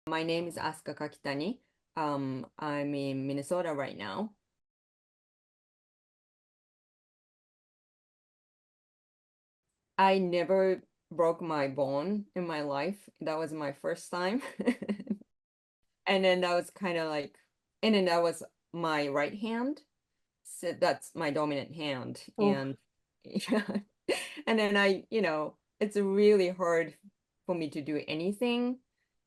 My name is Asuka Kakitani. I'm in Minnesota right now. I never broke my bone in my life. That was my first time. And then that was kind of like, and then that was my right hand. So that's my dominant hand. Oh, And yeah. And then it's really hard for me to do anything.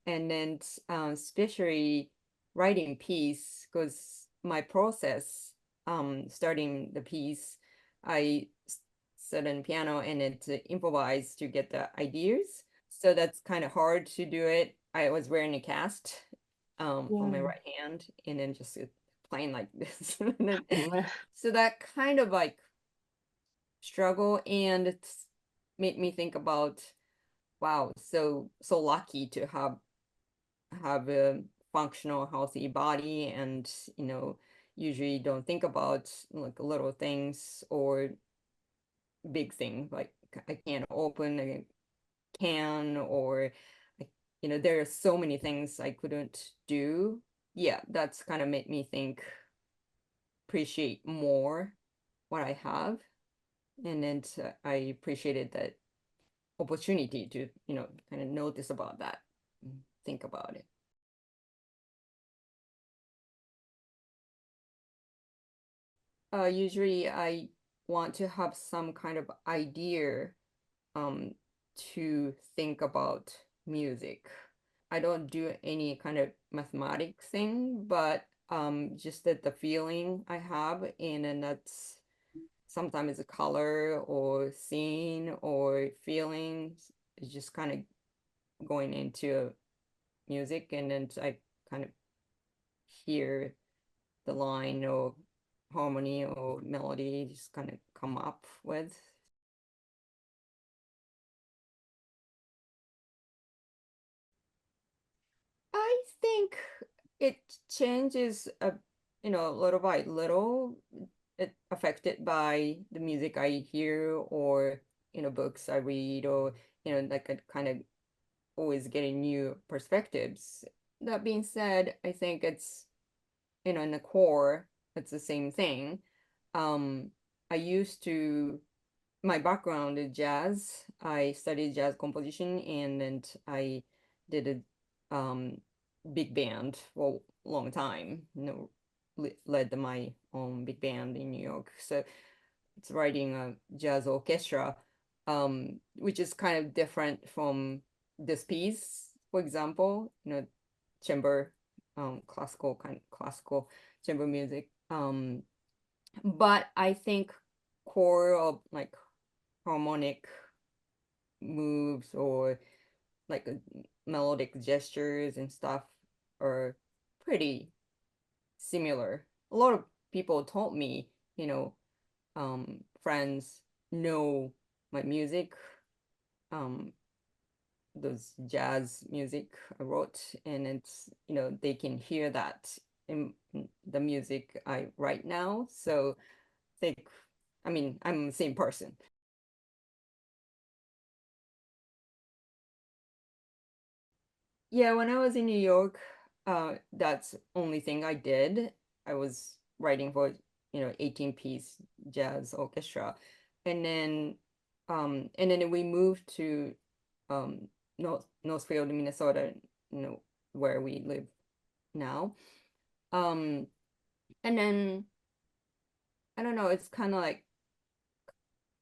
And then especially writing piece, because my process, starting the piece, I sit on piano and it improvise to get the ideas. So that's kind of hard to do it. I was wearing a cast on my yeah. right hand and then just playing like this. Mm. So that kind of like struggle, and it's made me think about, wow, so lucky to have a functional healthy body, and usually don't think about like little things or big thing like I can't open a can, or there are so many things I couldn't do. Yeah, that's kind of made me think, appreciate more what I have, and then I appreciated that opportunity to kind of notice about that and think about it. Usually I want to have some kind of idea um to think about music. I don't do any kind of mathematics thing, but just that the feeling I have, and then that's sometimes a color or scene or feelings is just kind of going into music, and then I kind of hear the line or harmony or melody just kind of come up with. I think it changes little by little. It affected by the music I hear, or books I read, or like I kind of always getting new perspectives. That being said, I think it's in the core, it's the same thing. Um, I used to, my background is jazz. I studied jazz composition, and then I did a big band for a long time. Led my own big band in New York. So it's writing a jazz orchestra, which is kind of different from this piece, for example, chamber, classical chamber music. But I think core of like harmonic moves, or like melodic gestures and stuff, are pretty similar. A lot of people told me, friends know my music, um, those jazz music I wrote, and it's, they can hear that in the music I write now. So think, I mean, I'm the same person. Yeah, when I was in New York, that's only thing I did. I was writing for, 18-piece jazz orchestra. And then we moved to Northfield, Minnesota, where we live now. Um, and then I don't know, it's kind of like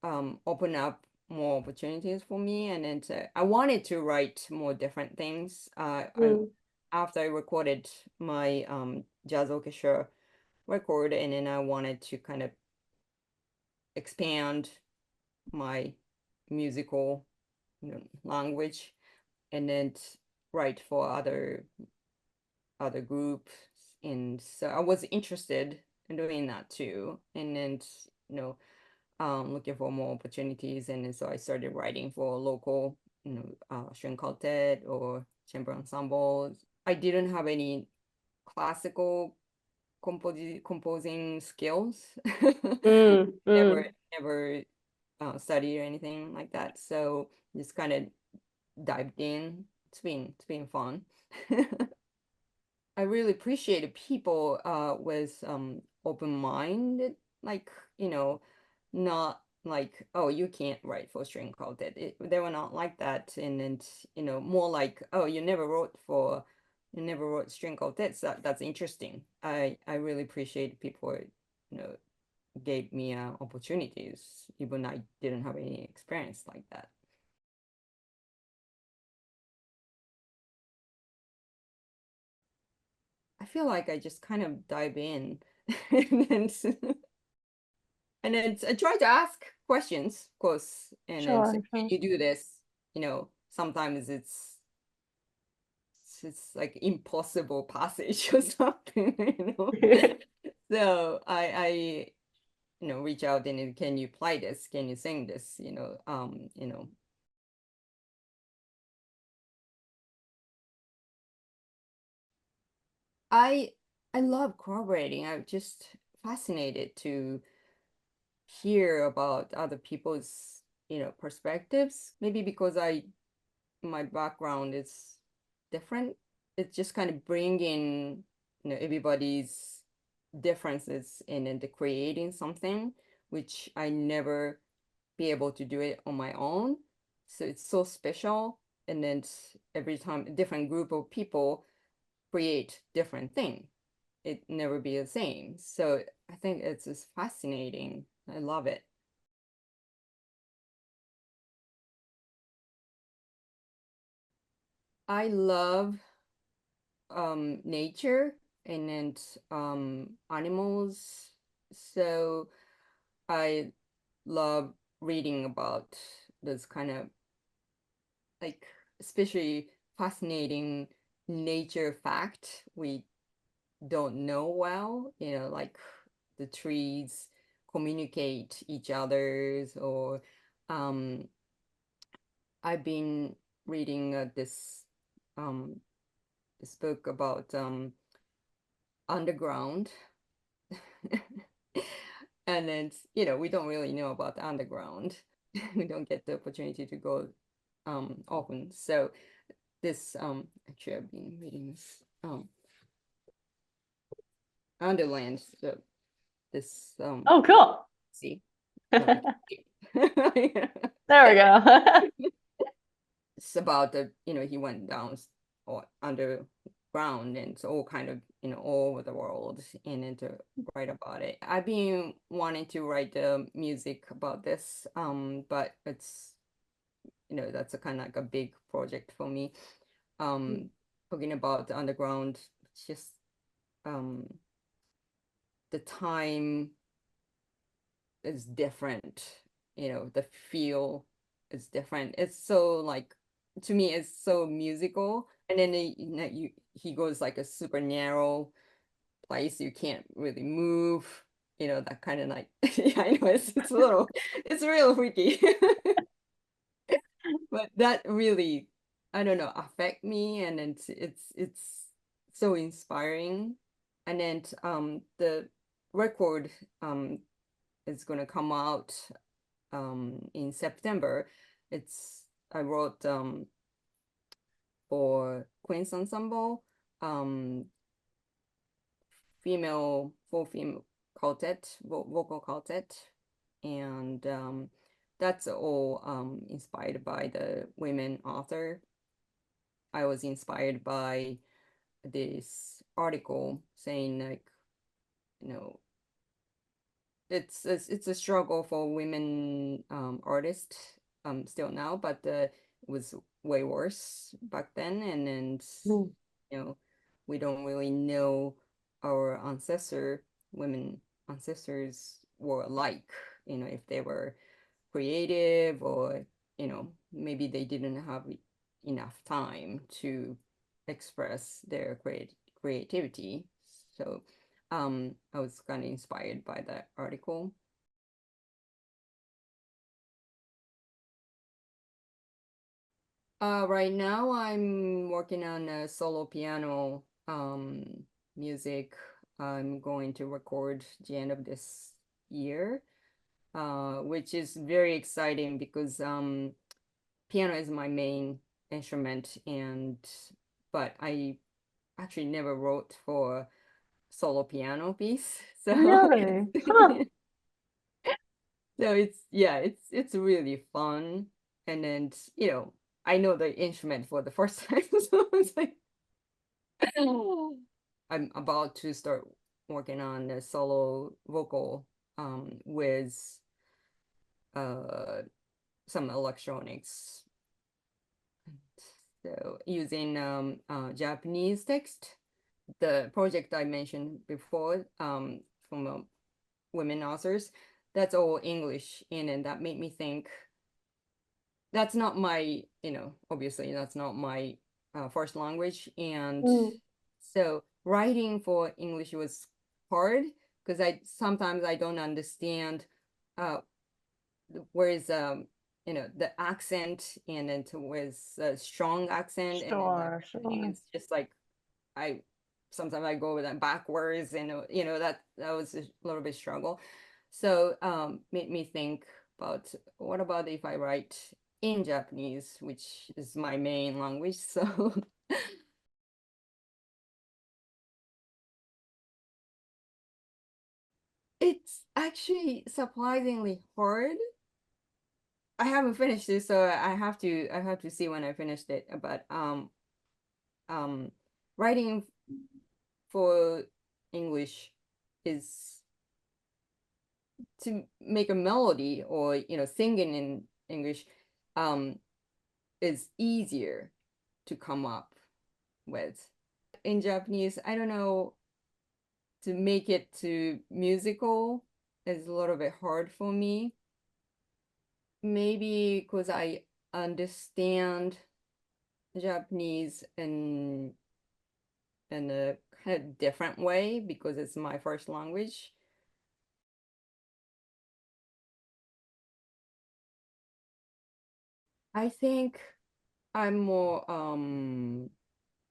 open up more opportunities for me, and then I wanted to write more different things. Mm. After I recorded my jazz orchestra record, and then I wanted to kind of expand my musical, language, and then write for other groups. And so I was interested in doing that too. And then, you know, looking for more opportunities. And then so I started writing for local, string quartet or chamber ensembles. I didn't have any classical composing skills. Mm, Never, mm. never studied or anything like that. So just kind of dived in. It's been fun. I really appreciated people with open-minded, like, not like, oh, you can't write for string quartet. They were not like that, and more like, oh, you never wrote string quartets. That's interesting. I really appreciate people, you know, gave me opportunities, even I didn't have any experience like that. I feel like I just kind of dive in and then I try to ask questions, of course, and then say, Sure, can sure. you do this? Sometimes it's like impossible passage or something. So I reach out and then, can you play this? Can you sing this? I I love collaborating. I'm just fascinated to hear about other people's, perspectives. Maybe because my background is different. It's just kind of bringing, everybody's differences in into creating something, which I never be able to do it on my own. So it's so special. And then every time a different group of people create different thing, it never be the same. So I think it's just fascinating. I love it. I love nature and then animals. So I love reading about this kind of, like, especially fascinating nature fact we don't know well, like the trees communicate each others, or um I've been reading um this book about underground. And then, we don't really know about the underground. We don't get the opportunity to go often. So this actually I've been reading this Underland, so this Oh, cool. see. Let me There get we go. it's about he went down or underground, and it's all kind of all over the world, and then to write about it. I've been wanting to write music about this, but it's that's a kind of like a big project for me. Talking about the underground, it's just um the time is different, the feel is different. It's so like, to me, it's so musical. And then he goes like a super narrow place, you can't really move, that kind of like yeah, I know it's a little it's real freaky. But that really, I don't know, affect me, and it's so inspiring. And then the record is gonna come out in September. It's I wrote for Queen's Ensemble, um full female quartet, vocal quartet, and that's all inspired by the women author. I was inspired by this article saying, like, you know it's a struggle for women artists still now, but it was way worse back then. And then Mm. you know we don't really know our women ancestors were like, if they were creative, or maybe they didn't have enough time to express their creativity. So I was kind of inspired by that article. Right now I'm working on a solo piano music. I'm going to record the end of this year, which is very exciting because piano is my main instrument, and but I actually never wrote for solo piano piece. So Really? Huh. so it's yeah, it's really fun. And then, I know the instrument for the first time. So it's like I'm about to start working on a solo vocal with uh some electronics. So using Japanese text. The project I mentioned before from women authors, that's all English in, and that made me think that's not my, obviously that's not my first language. And Mm. so writing for English was hard because I don't understand uh, where is the accent, and then to with a strong accent, and then the Sure, thing sure. is just like I sometimes I go with that backwards, and that was a little bit struggle. So made me think about what about if I write in Japanese, which is my main language. So it's actually surprisingly hard. I haven't finished it, so I have to see when I finished it. But um writing for English is to make a melody, or singing in English um is easier to come up with. In Japanese, I don't know, to make it to musical is a little bit hard for me. Maybe because I understand Japanese in a kind of different way because it's my first language. I think I'm more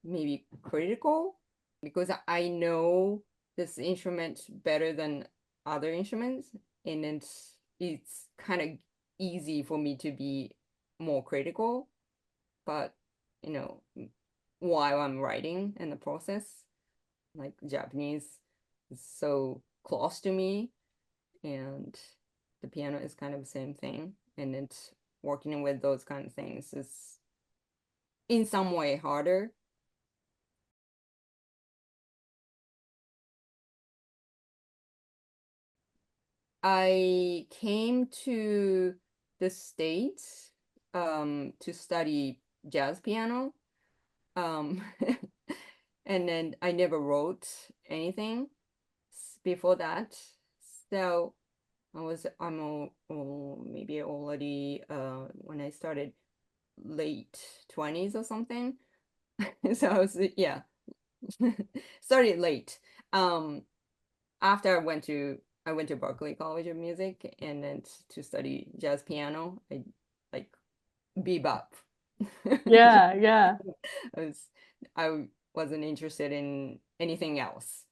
maybe critical because I know this instrument better than other instruments, and it's kind of easy for me to be more critical. But you know, while I'm writing in the process, like Japanese is so close to me, and the piano is kind of the same thing, and it's working with those kind of things is in some way harder. I came to the States to study jazz piano. Um, and then I never wrote anything before that. So maybe already when I started late 20s or something. So yeah, started late. Um, after I went to Berklee College of Music, and then to study jazz piano. I like bebop. Yeah, yeah. I was I wasn't interested in anything else.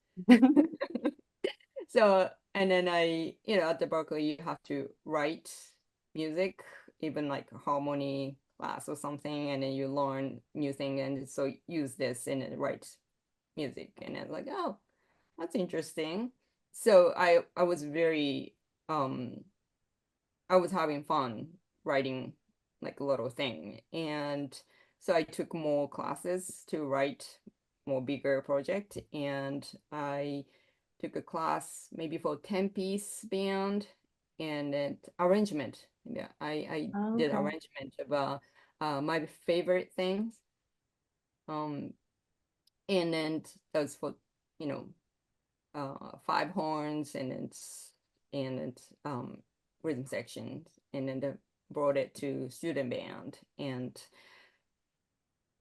So, and then at the Berklee, you have to write music, even like harmony class or something, and then you learn new thing, and so use this and then write music. And then like, oh, that's interesting. So um I was having fun writing like a little thing. And so I took more classes to write more bigger project, and I took a class maybe for 10-piece band and then arrangement. Yeah, I did Okay. arrangement of my favorite things. Um and then that was for, you know, five horns, and rhythm sections, and then brought it to student band, and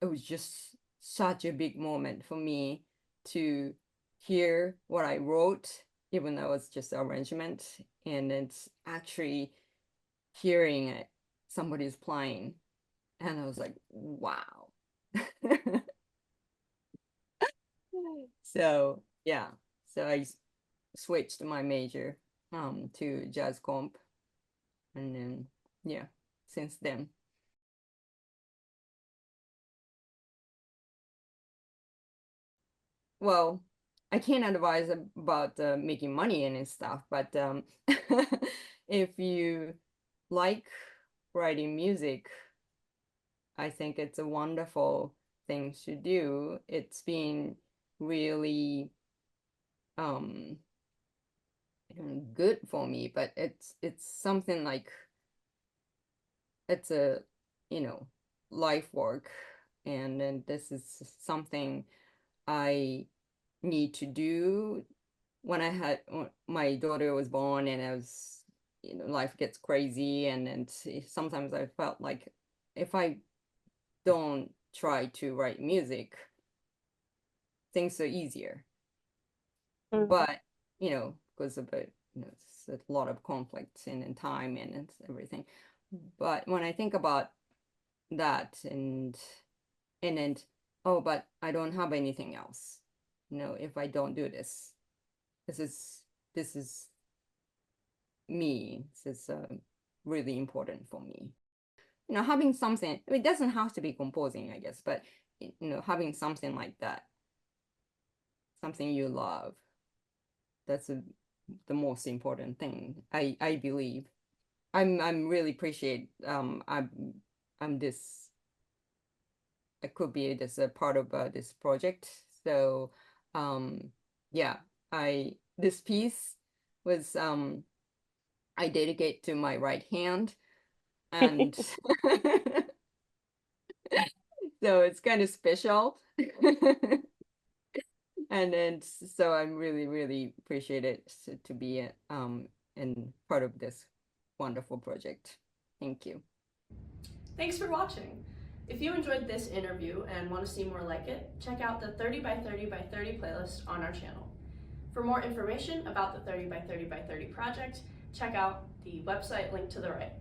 it was just such a big moment for me to hear what I wrote, even though it's just arrangement, and it's actually hearing it somebody's playing, and I was like, wow. So yeah, so I switched my major to jazz comp, and then yeah, since then. well, I can't advise about making money and stuff, but if you like writing music, I think it's a wonderful thing to do. It's been really um good for me, but it's something like it's a, you know, life work, and then this is something I need to do. When my daughter was born, and I was, life gets crazy, and sometimes I felt like if I don't try to write music, things are easier. Mm. But, because of it, it's a lot of conflicts in time and it's everything. But when I think about that, and oh, but I don't have anything else. If I don't do this, this is this is me. This is really important for me. Having something, it doesn't have to be composing, I guess, but having something like that, something you love, that's the most important thing, I believe. I'm really appreciate I'm this I could be this a part of this project. So yeah, I this piece was I dedicate to my right hand, and so it's kind of special. And then so I'm really, really appreciate it to be in part of this wonderful project. Thank you. Thanks for watching. If you enjoyed this interview and want to see more like it, check out the 30 by 30 by 30 playlist on our channel. For more information about the 30 by 30 by 30 project, check out the website linked to the right.